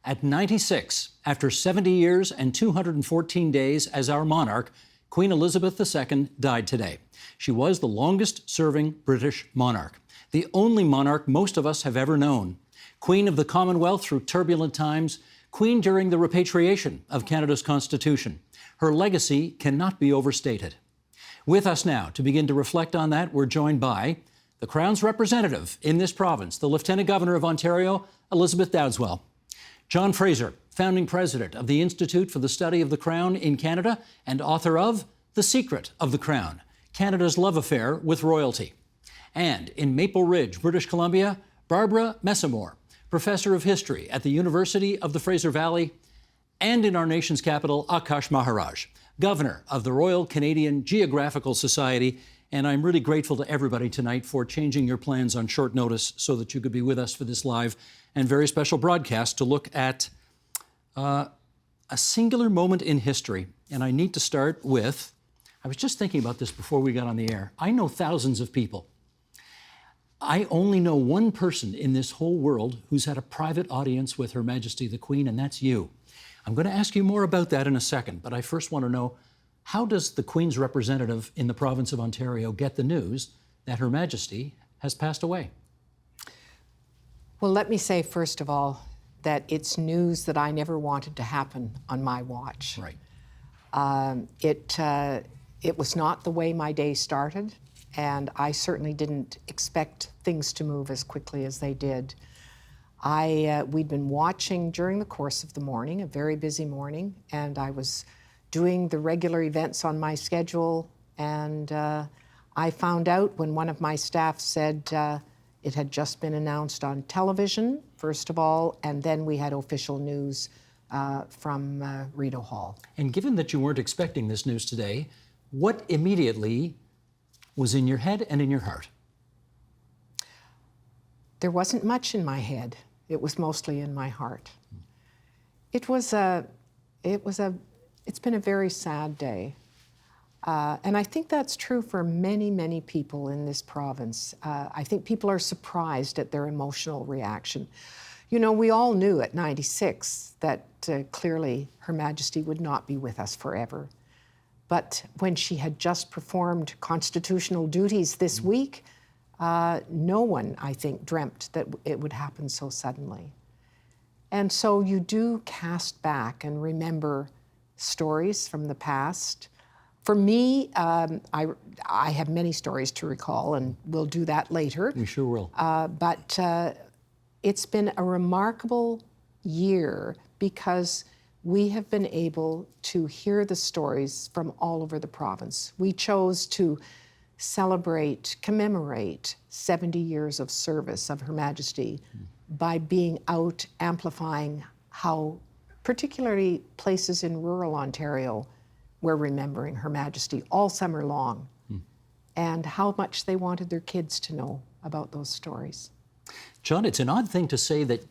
At 96, after 70 years and 214 days as our monarch, Queen Elizabeth II died today. She was the longest-serving British monarch, the only monarch most of us have ever known. Queen of the Commonwealth through turbulent times, Queen during the repatriation of Canada's Constitution. Her legacy cannot be overstated. With us now to begin to reflect on that, we're joined by the Crown's representative in this province, the Lieutenant Governor of Ontario, Elizabeth Dowdeswell. John Fraser, founding president of the Institute for the Study of the Crown in Canada and author of The Secret of the Crown, Canada's Love Affair with Royalty. And in Maple Ridge, British Columbia, Barbara Messamore, professor of history at the University of the Fraser Valley, and in our nation's capital, Akash Maharaj, governor of the Royal Canadian Geographical Society. And I'm really grateful to everybody tonight for changing your plans on short notice so that you could be with us for this live and very special broadcast to look at a singular moment in history. And I need to start with, I was just thinking about this before we got on the air. I know thousands of people. I only know one person in this whole world who's had a private audience with Her Majesty the Queen, and that's you. I'm going to ask you more about that in a second, but I first want to know, how does the Queen's representative in the province of Ontario get the news that Her Majesty has passed away? Well, let me say, first of all, that it's news that I never wanted to happen on my watch. Right. It was not the way my day started, and I certainly didn't expect things to move as quickly as they did. We'd been watching during the course of the morning, a very busy morning, and I was doing the regular events on my schedule, and I found out when one of my staff said it had just been announced on television, first of all, and then we had official news from Rideau Hall. And given that you weren't expecting this news today, what immediately was in your head and in your heart? There wasn't much in my head. It was mostly in my heart. It's been a very sad day. And I think that's true for many, many people in this province. I think people are surprised at their emotional reaction. You know, we all knew at 96 that clearly Her Majesty would not be with us forever. But when she had just performed constitutional duties this week, no one, I think, dreamt that it would happen so suddenly. And so you do cast back and remember stories from the past. For me, I have many stories to recall, and we'll do that later. We sure will. But it's been a remarkable year because we have been able to hear the stories from all over the province. We chose to celebrate, commemorate 70 years of service of Her Majesty by being out amplifying how, particularly places in rural Ontario, were remembering Her Majesty all summer long, and how much they wanted their kids to know about those stories. John, it's an odd thing to say that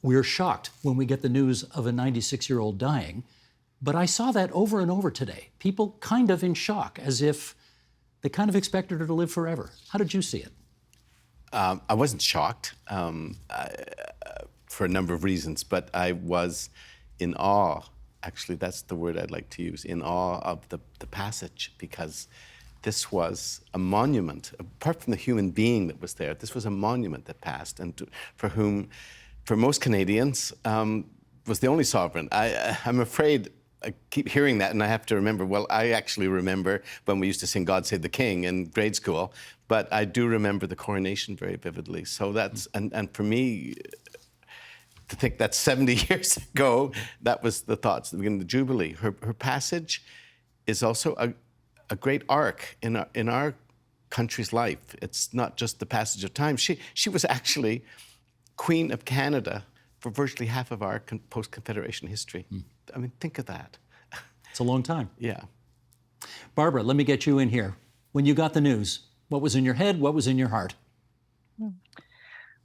we're shocked when we get the news of a 96-year-old dying, but I saw that over and over today. People kind of in shock, as if they kind of expected her to live forever. How did you see it? I wasn't shocked for a number of reasons, but I was in awe. Actually, that's the word I'd like to use, in awe of the passage, because this was a monument. Apart from the human being that was there, this was a monument that passed, and for whom, for most Canadians, was the only sovereign. I'm afraid I keep hearing that, and I have to remember, well, I actually remember when we used to sing God Save the King in grade school, but I do remember the coronation very vividly. So that's, and for me, to think that 70 years ago, that was the thoughts at the beginning of the Jubilee. Her passage is also a great arc in our country's life. It's not just the passage of time. She was actually Queen of Canada for virtually half of our post-Confederation history. I mean, think of that. It's a long time. Yeah. Barbara, let me get you in here. When you got the news, what was in your head? What was in your heart?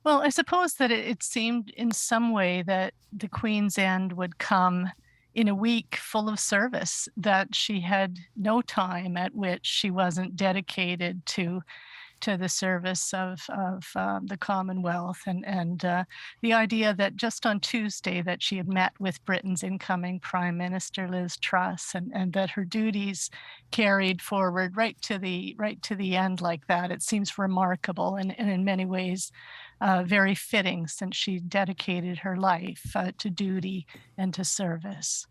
Well, I suppose that it seemed in some way that the Queen's end would come in a week full of service, that she had no time at which she wasn't dedicated to to the service of the Commonwealth, and the idea that just on Tuesday that she had met with Britain's incoming Prime Minister Liz Truss, and that her duties carried forward right to the end like that. It seems remarkable, and in many ways very fitting, since she dedicated her life to duty and to service.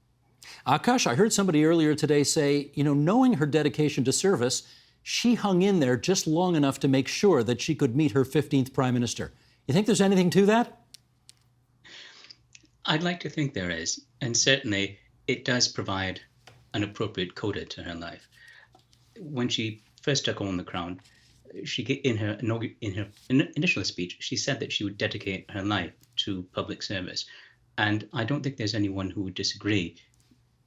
Akash, I heard somebody earlier today say, knowing her dedication to service, she hung in there just long enough to make sure that she could meet her 15th Prime Minister. You think there's anything to that? I'd like to think there is, and certainly it does provide an appropriate coda to her life. When she first took on the crown, in her initial speech, she said that she would dedicate her life to public service. And I don't think there's anyone who would disagree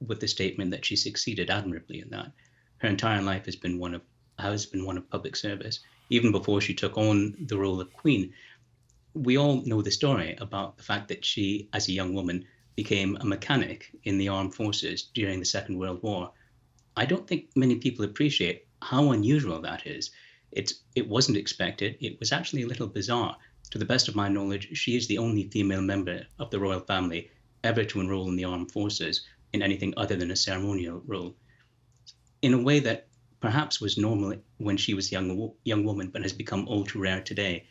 with the statement that she succeeded admirably in that. Her entire life has been one of public service. Even before she took on the role of Queen, we all know the story about the fact that she, as a young woman, became a mechanic in the armed forces during the Second World War. I don't think many people appreciate how unusual that is. It wasn't expected. It was actually a little bizarre. To the best of my knowledge, she is the only female member of the royal family ever to enroll in the armed forces in anything other than a ceremonial role, in a way that perhaps was normal when she was a young woman, but has become all too rare today.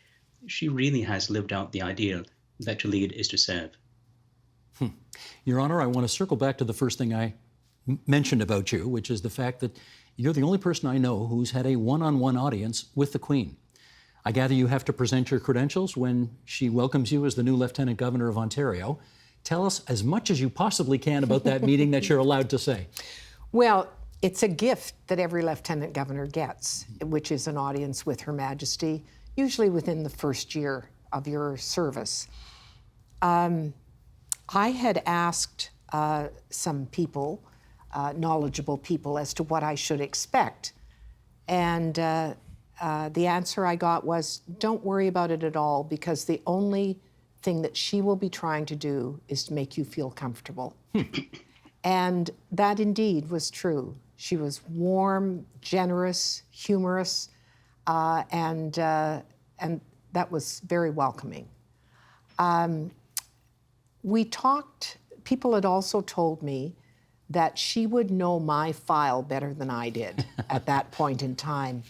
She really has lived out the ideal that to lead is to serve. Your Honor, I want to circle back to the first thing I mentioned about you, which is the fact that you're the only person I know who's had a one-on-one audience with the Queen. I gather you have to present your credentials when she welcomes you as the new Lieutenant Governor of Ontario. Tell us as much as you possibly can about that meeting that you're allowed to say. Well, it's a gift that every Lieutenant Governor gets, which is an audience with Her Majesty, usually within the first year of your service. I had asked some people, knowledgeable people, as to what I should expect. And the answer I got was, don't worry about it at all, because the only thing that she will be trying to do is to make you feel comfortable. And that indeed was true. She was warm, generous, humorous, and that was very welcoming. We talked, people had also told me that she would know my file better than I did at that point in time.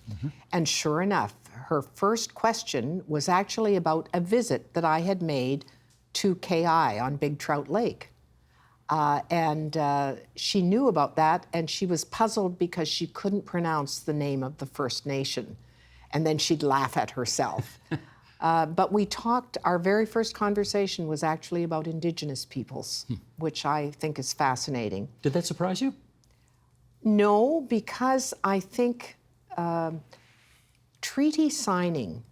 And sure enough, her first question was actually about a visit that I had made to KI on Big Trout Lake. And she knew about that, and she was puzzled because she couldn't pronounce the name of the First Nation. And then she'd laugh at herself. But we talked, our very first conversation was actually about Indigenous peoples, which I think is fascinating. Did that surprise you? No, because I think treaty signing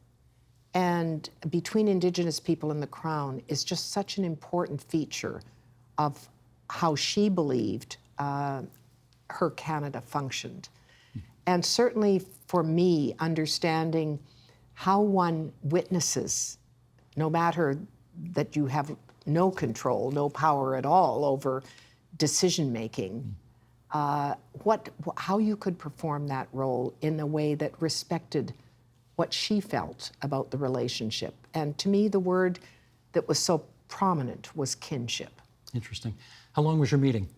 and between Indigenous people and the Crown is just such an important feature of how she believed her Canada functioned. And certainly for me, understanding how one witnesses, no matter that you have no control, no power at all over decision-making, how you could perform that role in a way that respected what she felt about the relationship. And to me, the word that was so prominent was kinship. Interesting. How long was your meeting?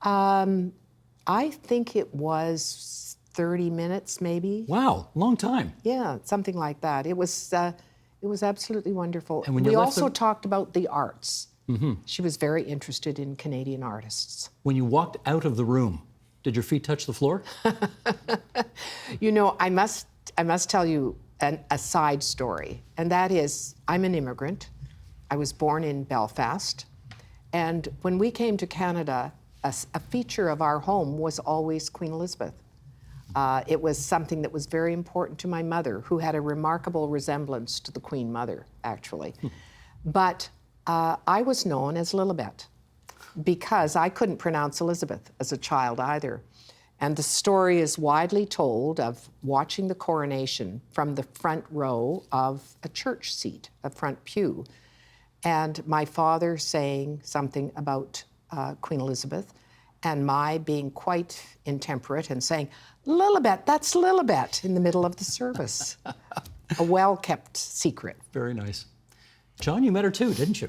I think it was 30 minutes, maybe. Wow, long time. Yeah, something like that. It was absolutely wonderful. And when you we left also the- talked about the arts. She was very interested in Canadian artists. When you walked out of the room, did your feet touch the floor? You know, I must tell you a side story, and that is, I'm an immigrant. I was born in Belfast, and when we came to Canada, a feature of our home was always Queen Elizabeth. It was something that was very important to my mother, who had a remarkable resemblance to the Queen Mother, actually. But I was known as Lilibet because I couldn't pronounce Elizabeth as a child either. And the story is widely told of watching the coronation from the front row of a church seat, a front pew, and my father saying something about Queen Elizabeth, and my being quite intemperate and saying, Lilibet, that's Lilibet, in the middle of the service. A well-kept secret. Very nice. John, you met her too, didn't you?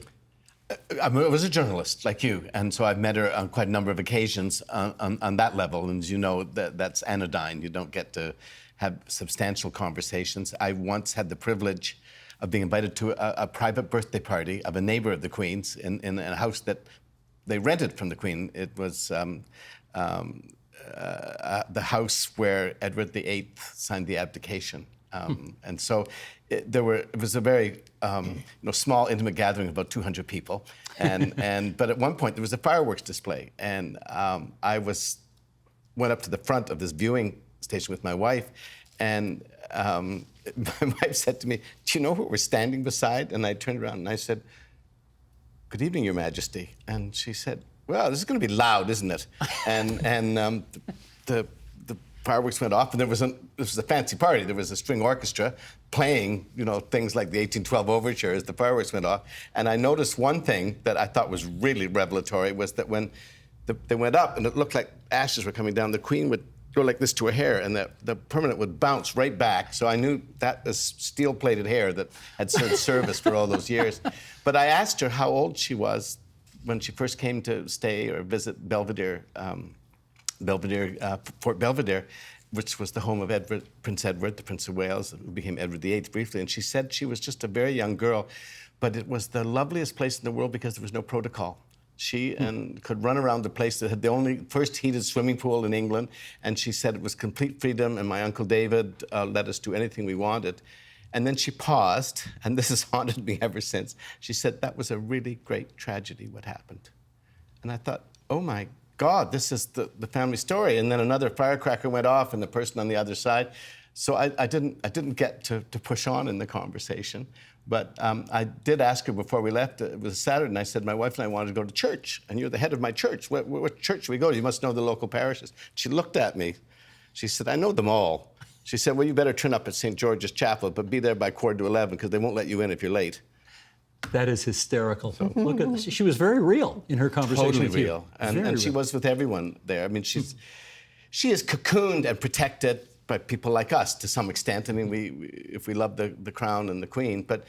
I was a journalist like you, and so I've met her on quite a number of occasions on that level. And as you know, that's anodyne. You don't get to have substantial conversations. I once had the privilege of being invited to a private birthday party of a neighbor of the Queen's in a house that they rented from the Queen. It was the house where Edward VIII signed the abdication. And so it was a very small, intimate gathering of about 200 people. But at one point, there was a fireworks display. And I went up to the front of this viewing station with my wife. And my wife said to me, "Do you know who we're standing beside?" And I turned around and I said, "Good evening, Your Majesty." And she said, "Well, this is going to be loud, isn't it?" And the fireworks went off, and this was a fancy party. There was a string orchestra playing, things like the 1812 Overture as the fireworks went off. And I noticed one thing that I thought was really revelatory was that when they went up and it looked like ashes were coming down, the Queen would go like this to her hair, and the permanent would bounce right back. So I knew that was steel-plated hair that had served service for all those years. But I asked her how old she was when she first came to stay or visit Belvedere, Fort Belvedere, which was the home of Prince Edward, the Prince of Wales, who became Edward VIII briefly. And she said she was just a very young girl, but it was the loveliest place in the world because there was no protocol. She could run around the place that had the only first heated swimming pool in England, and she said it was complete freedom, and my Uncle David let us do anything we wanted. And then she paused, and this has haunted me ever since. She said, "That was a really great tragedy, what happened." And I thought, oh my God, this is the family story. And then another firecracker went off, and the person on the other side. So I didn't get to push on in the conversation. But I did ask her before we left. It was a Saturday, and I said, my wife and I wanted to go to church, and you're the head of my church. What church should we go to? You must know the local parishes. She looked at me. She said, "I know them all." She said, "Well, you better turn up at St. George's Chapel, but be there by 11:15 because they won't let you in if you're late." That is hysterical. Look at this. She was very real in her conversation Totally with you. real. And she was with everyone there. I mean, she is cocooned and protected by people like us to some extent. I mean, if we love the Crown and the Queen, but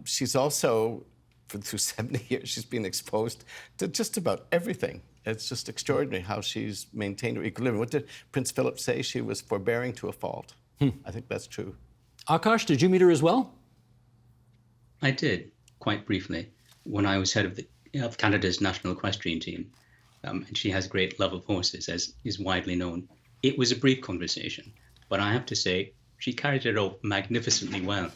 she's also, through 70 years, she's been exposed to just about everything. It's just extraordinary how she's maintained her equilibrium. What did Prince Philip say? She was forbearing to a fault. I think that's true. Akash, did you meet her as well? I did, quite briefly, when I was head of Canada's national equestrian team. And she has great love of horses, as is widely known. It was a brief conversation, but I have to say, she carried it off magnificently well.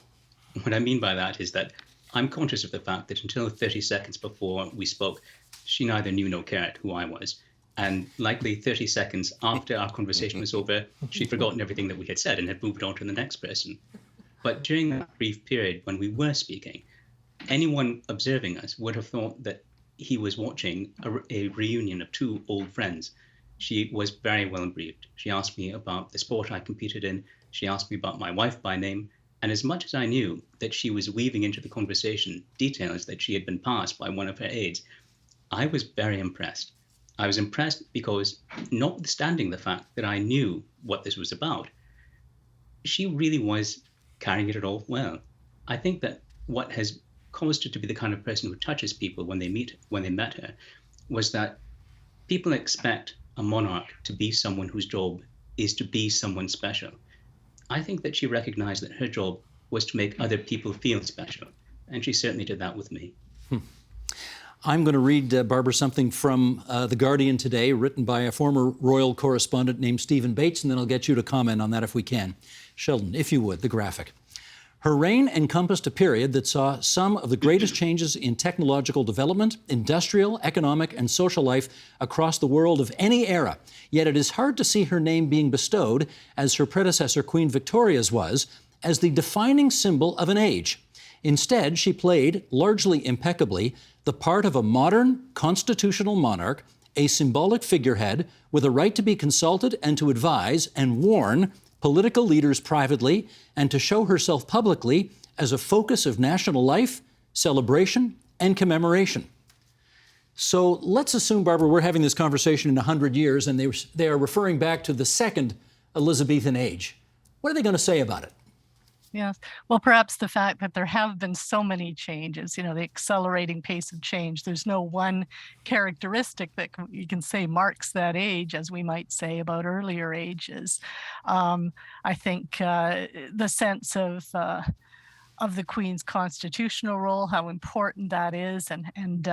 What I mean by that is that I'm conscious of the fact that until 30 seconds before we spoke, she neither knew nor cared who I was. And likely 30 seconds after our conversation was over, she'd forgotten everything that we had said and had moved on to the next person. But during that brief period when we were speaking, anyone observing us would have thought that he was watching a reunion of two old friends. She was very well briefed. She asked me about the sport I competed in. She asked me about my wife by name. And as much as I knew that she was weaving into the conversation details that she had been passed by one of her aides, I was very impressed. I was impressed because, notwithstanding the fact that I knew what this was about, she really was carrying it all well. I think that what has caused her to be the kind of person who touches people when they met her was that people expect a monarch to be someone whose job is to be someone special. I think that she recognized that her job was to make other people feel special, and she certainly did that with me. I'm going to read, Barbara, something from The Guardian today, written by a former royal correspondent named Stephen Bates, and then I'll get you to comment on that if we can. Sheldon, if you would, the graphic. Her reign encompassed a period that saw some of the greatest changes in technological development, industrial, economic, and social life across the world of any era. Yet it is hard to see her name being bestowed, as her predecessor Queen Victoria's was, as the defining symbol of an age. Instead, she played, largely impeccably, the part of a modern constitutional monarch, a symbolic figurehead with a right to be consulted and to advise and warn political leaders privately, and to show herself publicly as a focus of national life, celebration, and commemoration. So let's assume, Barbara, we're having this conversation in 100 years and they are referring back to the second Elizabethan age. What are they going to say about it? Yes. Well, perhaps the fact that there have been so many changes, the accelerating pace of change, there's no one characteristic that you can say marks that age, as we might say about earlier ages. I think the sense of the Queen's constitutional role, how important that is, and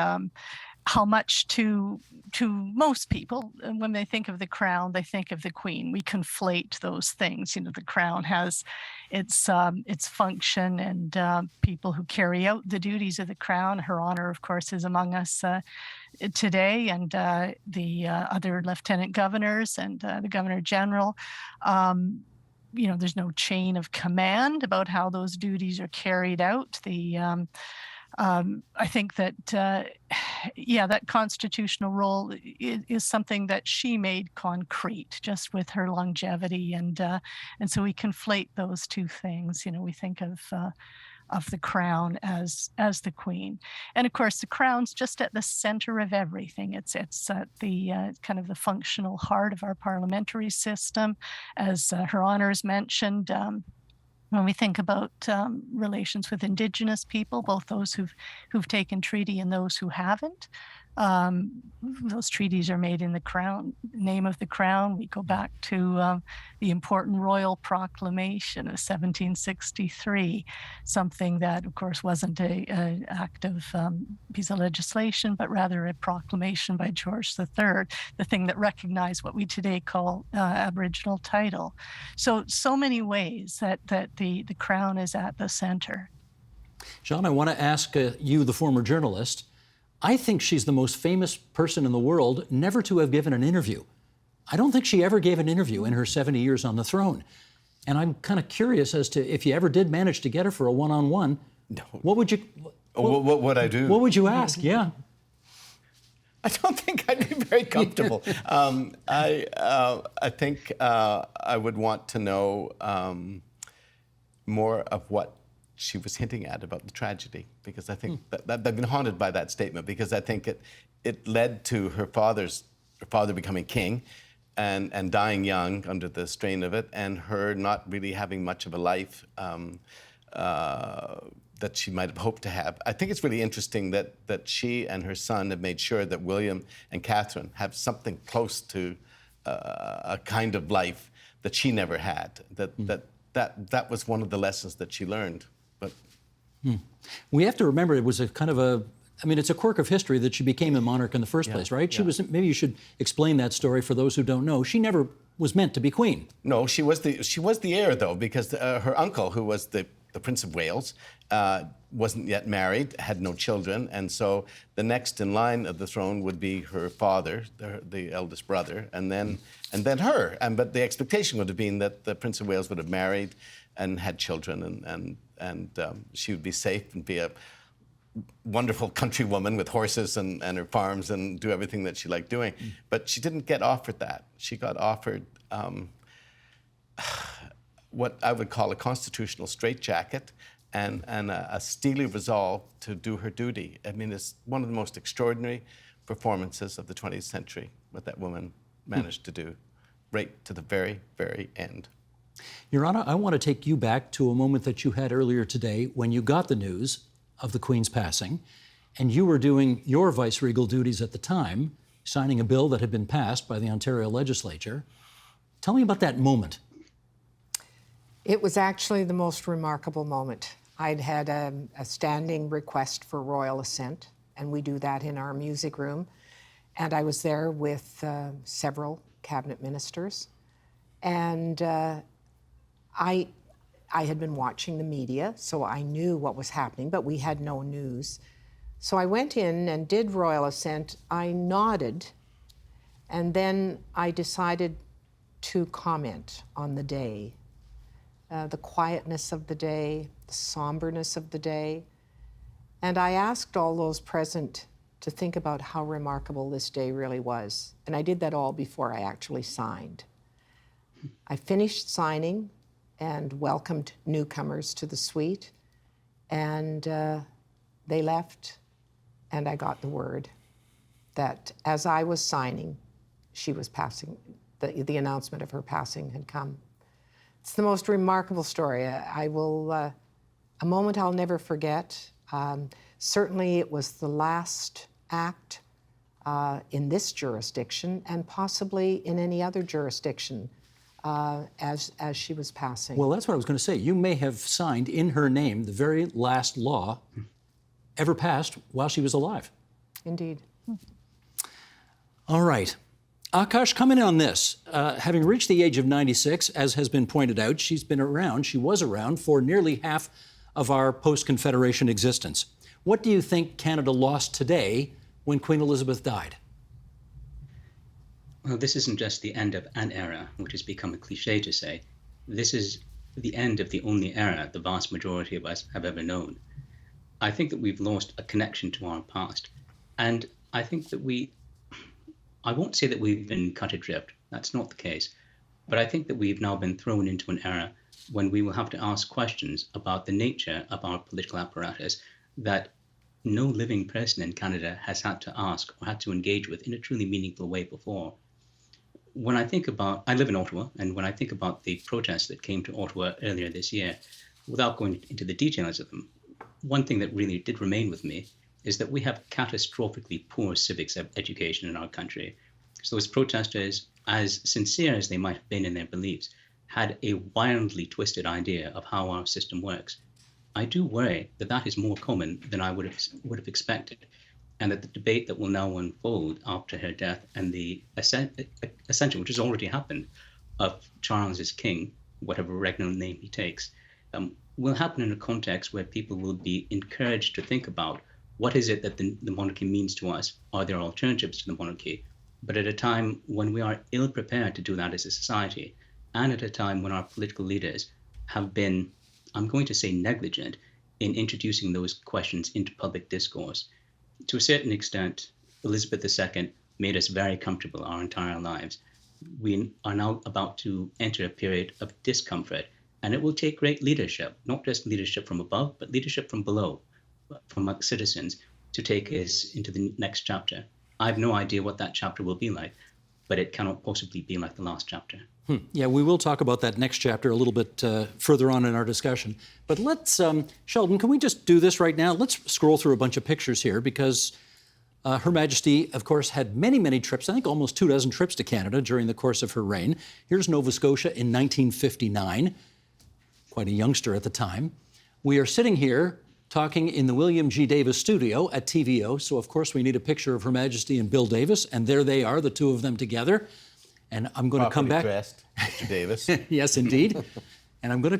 how much to most people, when they think of the crown, they think of the Queen. We conflate those things. The crown has its function and people who carry out the duties of the crown. Her Honor, of course, is among us today, and the other lieutenant governors and the Governor General. There's no chain of command about how those duties are carried out. I think that, that constitutional role is something that she made concrete just with her longevity. And so we conflate those two things. We think of the crown as the Queen. And of course, the crown's just at the center of everything. It's at the kind of the functional heart of our parliamentary system. As Her Honours mentioned, when we think about relations with Indigenous people, both those who've taken treaty and those who haven't, those treaties are made in the name of the crown. We go back to the important Royal Proclamation of 1763, something that, of course, wasn't an act of piece of legislation, but rather a proclamation by George III, the thing that recognized what we today call Aboriginal title. So many ways that the crown is at the center. John, I want to ask you, the former journalist, I think she's the most famous person in the world never to have given an interview. I don't think she ever gave an interview in her 70 years on the throne. And I'm kind of curious as to if you ever did manage to get her for a one-on-one, what would you... What would I do? What would you ask? Yeah. I don't think I'd be very comfortable. I think I would want to know more of what she was hinting at about the tragedy, because I think that I've been haunted by that statement, because I think it led to her father becoming king and dying young under the strain of it, and her not really having much of a life that she might have hoped to have. I think it's really interesting that she and her son have made sure that William and Catherine have something close to a kind of life that she never had. That was one of the lessons that she learned. But we have to remember it was it's a quirk of history that she became a monarch in the first place, right? She was. Maybe you should explain that story for those who don't know. She never was meant to be queen. No, she was the heir, though, because her uncle, who was the Prince of Wales, wasn't yet married, had no children, and so the next in line of the throne would be her father, the eldest brother, and then her. But the expectation would have been that the Prince of Wales would have married and had children, and she would be safe and be a wonderful country woman with horses and her farms and do everything that she liked doing. But she didn't get offered that. She got offered what I would call a constitutional straitjacket and a steely resolve to do her duty. I mean, it's one of the most extraordinary performances of the 20th century, what that woman managed to do, right to the very, very end. Your Honor, I want to take you back to a moment that you had earlier today when you got the news of the Queen's passing, and you were doing your viceregal duties at the time, signing a bill that had been passed by the Ontario legislature. Tell me about that moment. It was actually the most remarkable moment. I'd had a standing request for royal assent, and we do that in our music room. And I was there with several cabinet ministers. And I had been watching the media, so I knew what was happening, but we had no news. So I went in and did royal assent. I nodded, and then I decided to comment on the day. The quietness of the day, the somberness of the day. And I asked all those present to think about how remarkable this day really was. And I did that all before I actually signed. I finished signing and welcomed newcomers to the suite, and they left, and I got the word. that as I was signing, she was passing, the announcement of her passing had come. It's the most remarkable story. A moment I'll never forget. Certainly it was the last act in this jurisdiction and possibly in any other jurisdiction as she was passing. Well, that's what I was going to say. You may have signed in her name the very last law ever passed while she was alive. Indeed. All right. Akash, come in on this. Having reached the age of 96, as has been pointed out, she was around for nearly half of our post-Confederation existence. What do you think Canada lost today when Queen Elizabeth died? Well, this isn't just the end of an era, which has become a cliche to say. This is the end of the only era the vast majority of us have ever known. I think that we've lost a connection to our past. And I think that I won't say that we've been cut adrift. That's not the case. But I think that we've now been thrown into an era when we will have to ask questions about the nature of our political apparatus that no living person in Canada has had to ask or had to engage with in a truly meaningful way before. When I think about, I live in Ottawa, and when I think about the protests that came to Ottawa earlier this year, without going into the details of them, one thing that really did remain with me is that we have catastrophically poor civics education in our country. So those protesters, as sincere as they might have been in their beliefs, had a wildly twisted idea of how our system works. I do worry that that is more common than I would have expected, and that the debate that will now unfold after her death and the ascension, which has already happened, of Charles as king, whatever regnal name he takes, will happen in a context where people will be encouraged to think about what is it that the monarchy means to us? Are there alternatives to the monarchy? But at a time when we are ill prepared to do that as a society, and at a time when our political leaders have been, I'm going to say, negligent in introducing those questions into public discourse. To a certain extent, Elizabeth II made us very comfortable our entire lives. We are now about to enter a period of discomfort, and it will take great leadership, not just leadership from above, but leadership from below, from citizens, to take us into the next chapter. I have no idea what that chapter will be like, but it cannot possibly be like the last chapter. Yeah, we will talk about that next chapter a little bit further on in our discussion. But let's, Sheldon, can we just do this right now? Let's scroll through a bunch of pictures here because Her Majesty, of course, had many, many trips, I think almost 24 trips to Canada during the course of her reign. Here's Nova Scotia in 1959, quite a youngster at the time. We are sitting here talking in the William G. Davis studio at TVO, so of course we need a picture of Her Majesty and Bill Davis, and there they are, the two of them together. And I'm going to come back. Dressed, Mr. Davis. Yes, indeed. And I'm going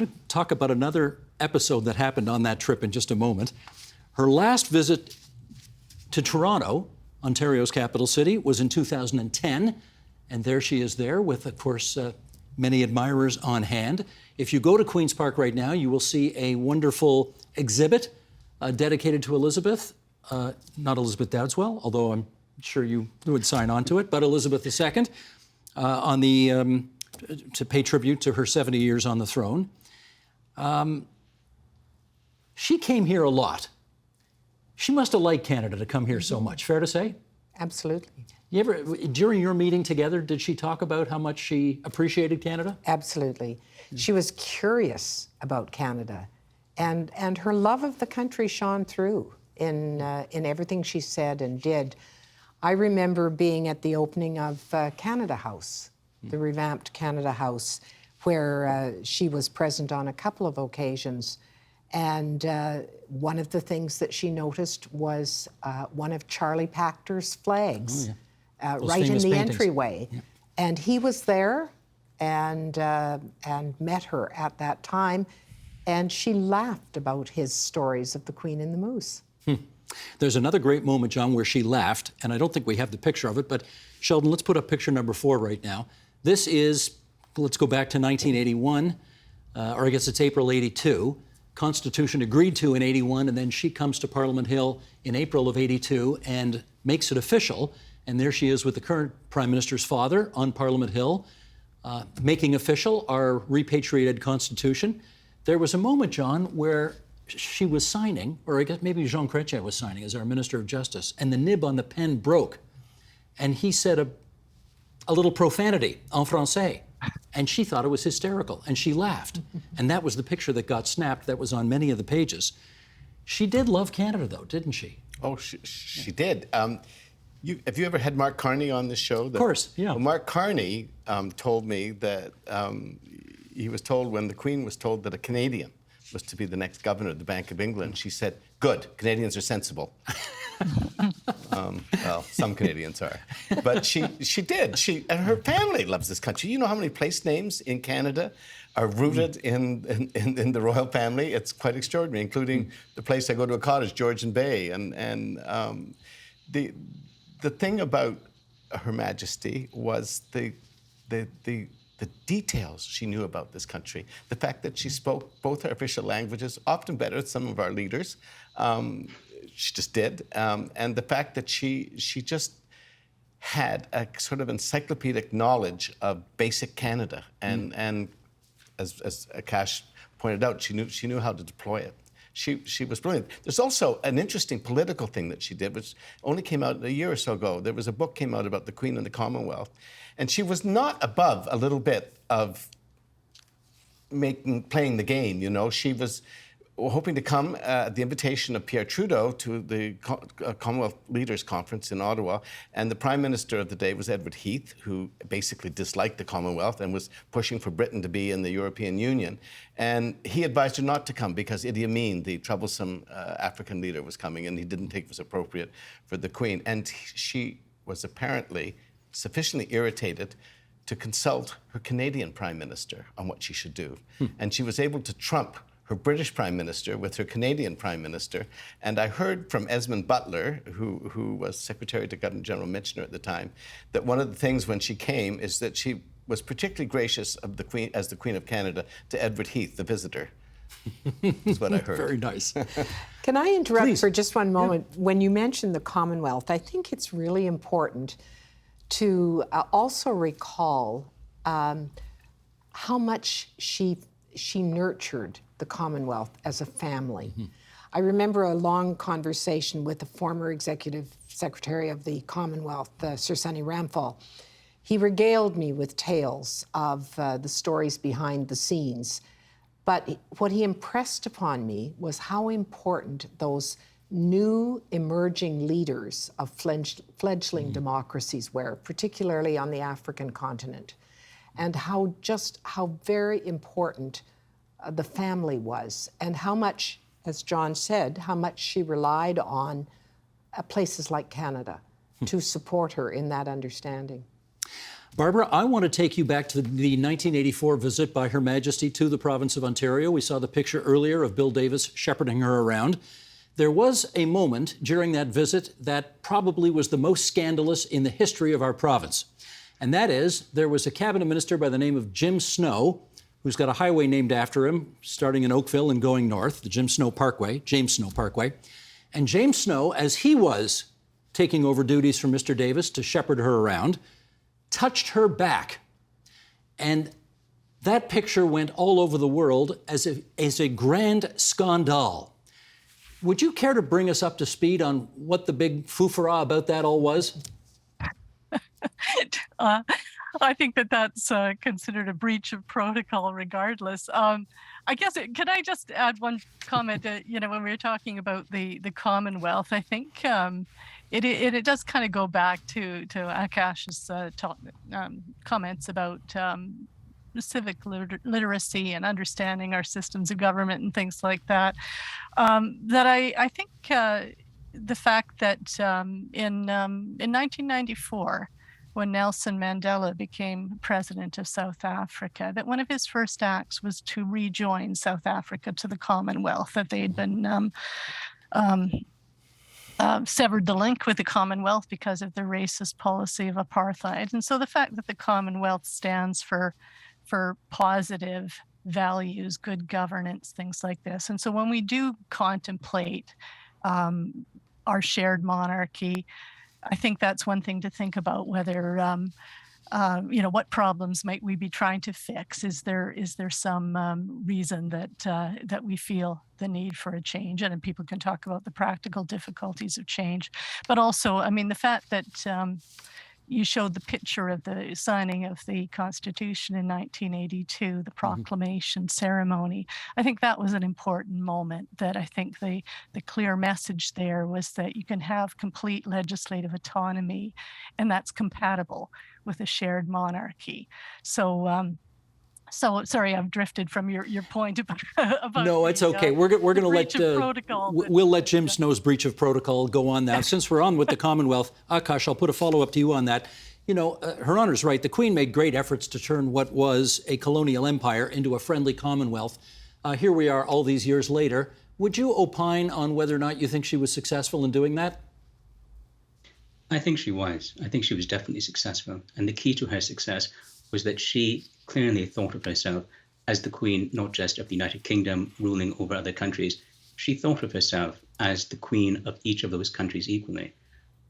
to talk about another episode that happened on that trip in just a moment. Her last visit to Toronto, Ontario's capital city, was in 2010, and there she is there with, of course, many admirers on hand. If you go to Queen's Park right now, you will see a wonderful exhibit dedicated to Elizabeth, not Elizabeth Dowdeswell, although I'm sure you would sign on to it, but Elizabeth II, on the to pay tribute to her 70 years on the throne. She came here a lot. She must have liked Canada to come here so much. Fair to say? Absolutely. You ever, during your meeting together, did she talk about how much she appreciated Canada? Absolutely. She was curious about Canada, and her love of the country shone through in everything she said and did. I remember being at the opening of Canada House, the revamped Canada House, where she was present on a couple of occasions. And one of the things that she noticed was one of Charlie Pachter's flags right in the entryway. Yep. And he was there and met her at that time. And she laughed about his stories of the Queen and the Moose. There's another great moment, John, where she laughed, and I don't think we have the picture of it, but Sheldon, let's put up picture number 4 right now. This is, let's go back to 1981, or I guess it's April 82. Constitution agreed to in 81, and then she comes to Parliament Hill in April of 82 and makes it official. And there she is with the current Prime Minister's father on Parliament Hill, making official our repatriated Constitution. There was a moment, John, where she was signing, or I guess maybe Jean Chrétien was signing as our Minister of Justice, and the nib on the pen broke. And he said a little profanity en français. And she thought it was hysterical, and she laughed. And that was the picture that got snapped that was on many of the pages. She did love Canada, though, didn't she? Oh, she did. Have you ever had Mark Carney on this show? Of course, yeah. Well, Mark Carney told me that he was told when the Queen was told that a Canadian was to be the next governor of the Bank of England, she said, "Good, Canadians are sensible." Well, some Canadians are. But she did. And her family loves this country. You know how many place names in Canada are rooted in the royal family? It's quite extraordinary, including the place I go to a cottage, Georgian Bay. And the thing about Her Majesty was the details she knew about this country. The fact that she spoke both our official languages, often better than some of our leaders. She just did. And the fact that she just had a sort of encyclopedic knowledge of basic Canada. And as Akash pointed out, she knew how to deploy it. She was brilliant. There's also an interesting political thing that she did, which only came out a year or so ago. There was a book came out about the Queen and the Commonwealth. And she was not above a little bit of playing the game, you know. She was hoping to come at the invitation of Pierre Trudeau to the Commonwealth Leaders Conference in Ottawa. And the Prime Minister of the day was Edward Heath, who basically disliked the Commonwealth and was pushing for Britain to be in the European Union. And he advised her not to come because Idi Amin, the troublesome African leader, was coming, and he didn't think it was appropriate for the Queen. And she was apparently sufficiently irritated to consult her Canadian Prime Minister on what she should do. And she was able to trump her British Prime Minister with her Canadian Prime Minister. And I heard from Esmond Butler, who was Secretary to Governor General Michener at the time, that one of the things when she came is that she was particularly gracious of the Queen, as the Queen of Canada, to Edward Heath, the visitor. Is what I heard. Very nice. Can I interrupt Please. for just one moment? Yeah. When you mentioned the Commonwealth, I think it's really important to also recall how much she nurtured the Commonwealth as a family. Mm-hmm. I remember a long conversation with the former Executive Secretary of the Commonwealth, Sir Sonny Ramphal. He regaled me with tales of the stories behind the scenes. But what he impressed upon me was how important those new emerging leaders of fledgling democracies were, particularly on the African continent, and how very important the family was, and how much, as John said, how much she relied on places like Canada to support her in that understanding. Barbara, I want to take you back to the 1984 visit by Her Majesty to the province of Ontario. We saw the picture earlier of Bill Davis shepherding her around. There was a moment during that visit that probably was the most scandalous in the history of our province. And that is, there was a cabinet minister by the name of Jim Snow, who's got a highway named after him, starting in Oakville and going north, the James Snow Parkway. And James Snow, as he was taking over duties from Mr. Davis to shepherd her around, touched her back. And that picture went all over the world as a grand scandal. Would you care to bring us up to speed on what the big foofara about that all was? I think that's considered a breach of protocol regardless. I guess, can I just add one comment? When we were talking about the Commonwealth, I think it does kind of go back to Akash's comments about civic literacy and understanding our systems of government and things like that. That I think the fact that in 1994, when Nelson Mandela became president of South Africa, that one of his first acts was to rejoin South Africa to the Commonwealth, that they had been severed the link with the Commonwealth because of the racist policy of apartheid. And so the fact that the Commonwealth stands for positive values, good governance, things like this. And so when we do contemplate our shared monarchy, I think that's one thing to think about, whether what problems might we be trying to fix? Is there some reason that we feel the need for a change? And then people can talk about the practical difficulties of change, but also, I mean, the fact that you showed the picture of the signing of the Constitution in 1982, the proclamation ceremony. I think that was an important moment. That I think the clear message there was that you can have complete legislative autonomy, and that's compatible with a shared monarchy. So sorry, I've drifted from your point about No, it's okay. We're going to let protocol. we'll let Jim Snow's breach of protocol go on now. Since we're on with the Commonwealth, Akash, I'll put a follow-up to you on that. Her Honour's right. The Queen made great efforts to turn what was a colonial empire into a friendly Commonwealth. Here we are all these years later. Would you opine on whether or not you think she was successful in doing that? I think she was. I think she was definitely successful. And the key to her success was that she clearly thought of herself as the Queen, not just of the United Kingdom ruling over other countries. She thought of herself as the Queen of each of those countries equally.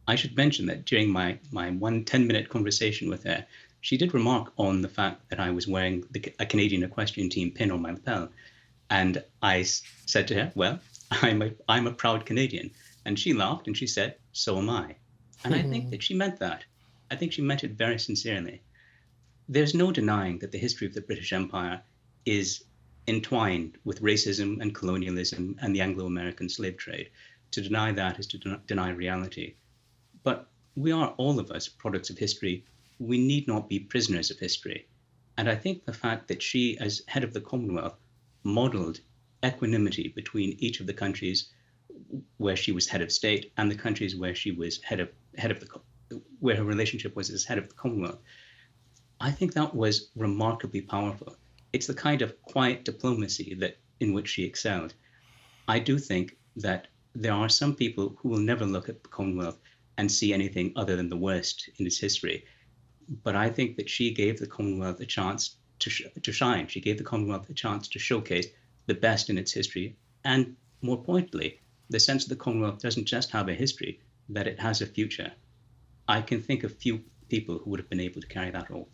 I should mention that during my 10-minute conversation with her, she did remark on the fact that I was wearing a Canadian equestrian team pin on my lapel. And I said to her, well, I'm a proud Canadian. And she laughed and she said, so am I. And I think that she meant that. I think she meant it very sincerely. There's no denying that the history of the British Empire is entwined with racism and colonialism and the Anglo-American slave trade. To deny that is to deny reality. But we are, all of us, products of history. We need not be prisoners of history. And I think the fact that she, as head of the Commonwealth, modeled equanimity between each of the countries where she was head of state and the countries where she was where her relationship was as head of the Commonwealth, I think that was remarkably powerful. It's the kind of quiet diplomacy in which she excelled. I do think that there are some people who will never look at the Commonwealth and see anything other than the worst in its history. But I think that she gave the Commonwealth a chance to shine. She gave the Commonwealth a chance to showcase the best in its history. And more pointedly, the sense that the Commonwealth doesn't just have a history, that it has a future. I can think of few people who would have been able to carry that role.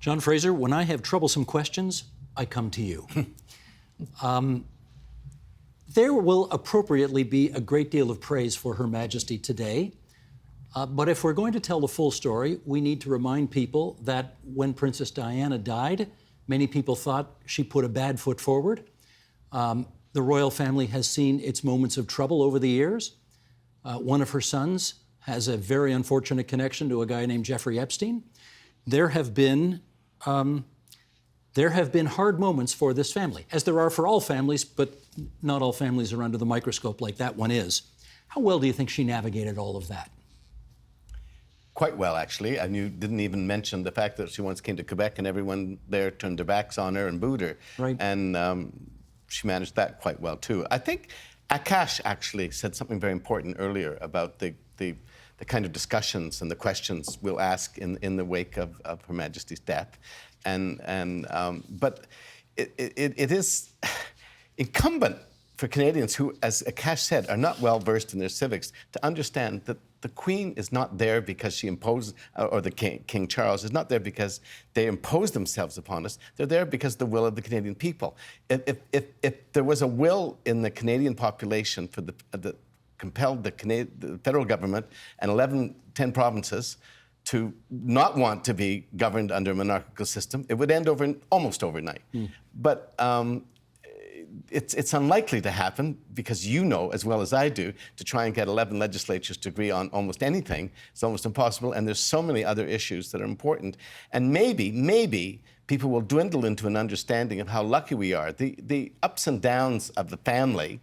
John Fraser, when I have troublesome questions, I come to you. There will appropriately be a great deal of praise for Her Majesty today. But if we're going to tell the full story, we need to remind people that when Princess Diana died, many people thought she put a bad foot forward. The royal family has seen its moments of trouble over the years. One of her sons has a very unfortunate connection to a guy named Jeffrey Epstein. There have been hard moments for this family, as there are for all families, but not all families are under the microscope like that one is. How well do you think she navigated all of that? Quite well, actually. And you didn't even mention the fact that she once came to Quebec and everyone there turned their backs on her and booed her. Right. And she managed that quite well, too. I think Akash actually said something very important earlier about the kind of discussions and the questions we'll ask in the wake of Her Majesty's death. But it is incumbent for Canadians who, as Akash said, are not well versed in their civics to understand that the Queen is not there because she imposed, or the King Charles is not there because they imposed themselves upon us. They're there because of the will of the Canadian people. If there was a will in the Canadian population for the compelled the federal government and 10 provinces to not want to be governed under a monarchical system, it would end almost overnight. But it's unlikely to happen because you know as well as I do to try and get 11 legislatures to agree on almost anything. It's almost impossible, and there's so many other issues that are important. And maybe people will dwindle into an understanding of how lucky we are. The ups and downs of the family,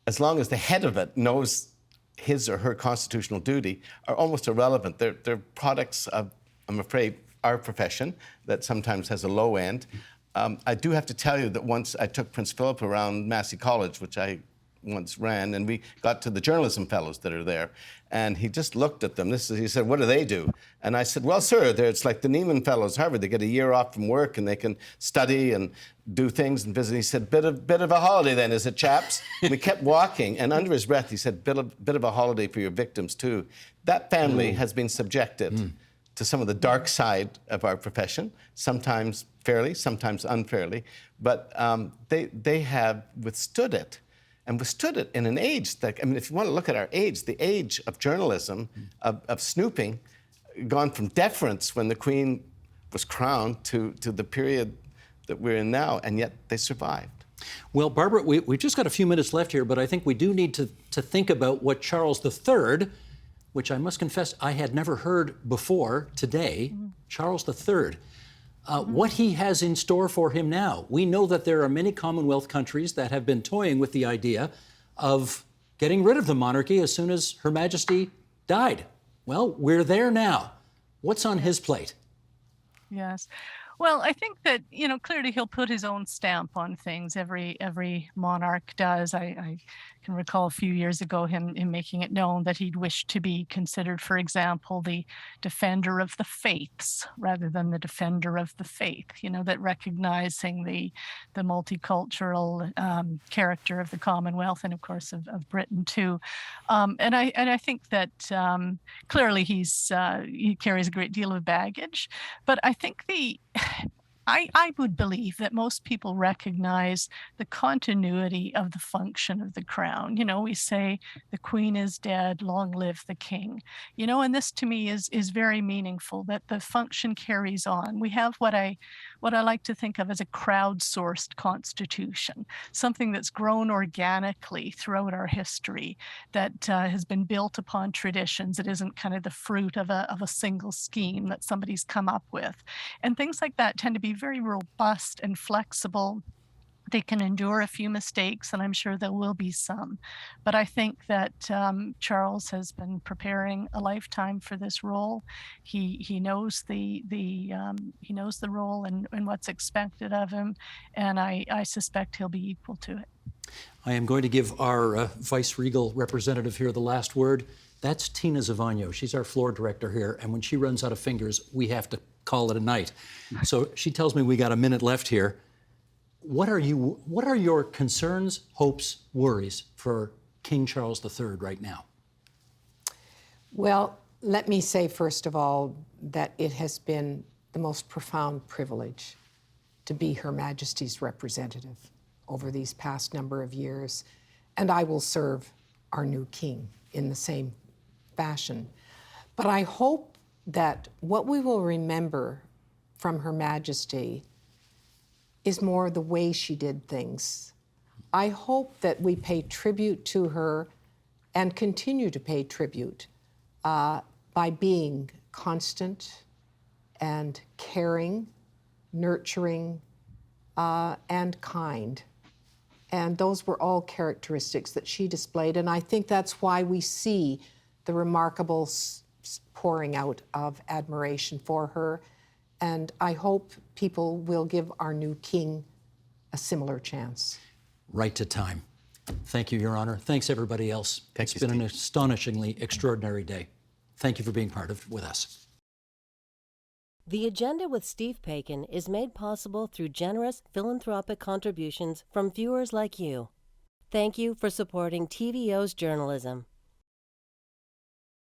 as long as the head of it knows his or her constitutional duty, are almost irrelevant. They're products of, I'm afraid, our profession that sometimes has a low end. I do have to tell you that once I took Prince Philip around Massey College, which I once ran, and we got to the journalism fellows that are there, and he just looked at them. He said, what do they do? And I said, well, sir, it's like the Neiman fellows, Harvard. They get a year off from work and they can study and do things and visit. He said, bit of a holiday then, is it, chaps? We kept walking, and under his breath he said, bit of a holiday for your victims too. That family has been subjected to some of the dark side of our profession, sometimes fairly, sometimes unfairly, but they have withstood it, and withstood it in an age that, I mean, if you want to look at our age, the age of journalism, of snooping, gone from deference when the Queen was crowned to the period that we're in now, and yet they survived. Well, Barbara, we've just got a few minutes left here, but I think we do need to think about what Charles III, which I must confess I had never heard before today, Charles III, what he has in store for him now. We know that there are many Commonwealth countries that have been toying with the idea of getting rid of the monarchy as soon as Her Majesty died. Well, we're there now. What's on his plate? Yes. Well, I think that, clearly he'll put his own stamp on things. Every monarch does. I can recall a few years ago him making it known that he'd wish to be considered, for example, the defender of the faiths rather than the defender of the faith, that recognizing the multicultural character of the Commonwealth and, of course, of Britain, too. And I think that clearly he carries a great deal of baggage. But I think I would believe that most people recognize the continuity of the function of the crown. We say the Queen is dead, long live the King. And this to me is very meaningful, that the function carries on. We have what I like to think of as a crowdsourced constitution, something that's grown organically throughout our history, that has been built upon traditions. It isn't kind of the fruit of a single scheme that somebody's come up with. And things like that tend to be very robust and flexible. They can endure a few mistakes, and I'm sure there will be some. But I think that Charles has been preparing a lifetime for this role. He knows the role and what's expected of him, and I suspect he'll be equal to it. I am going to give our vice-regal representative here the last word. That's Tina Zavagno. She's our floor director here, and when she runs out of fingers, we have to call it a night. So she tells me we got a minute left here. What are your concerns, hopes, worries for King Charles III right now? Well, let me say, first of all, that it has been the most profound privilege to be Her Majesty's representative over these past number of years, and I will serve our new king in the same fashion. But I hope that what we will remember from Her Majesty is more the way she did things. I hope that we pay tribute to her and continue to pay tribute by being constant and caring, nurturing, and kind. And those were all characteristics that she displayed. And I think that's why we see the remarkable pouring out of admiration for her. And I hope people will give our new king a similar chance. Right to time. Thank you, Your Honor. Thanks, everybody else. Thank you, It's been an Steve. astonishingly extraordinary day. Thank you for being part of it with us. The Agenda with Steve Paikin is made possible through generous philanthropic contributions from viewers like you. Thank you for supporting TVO's journalism.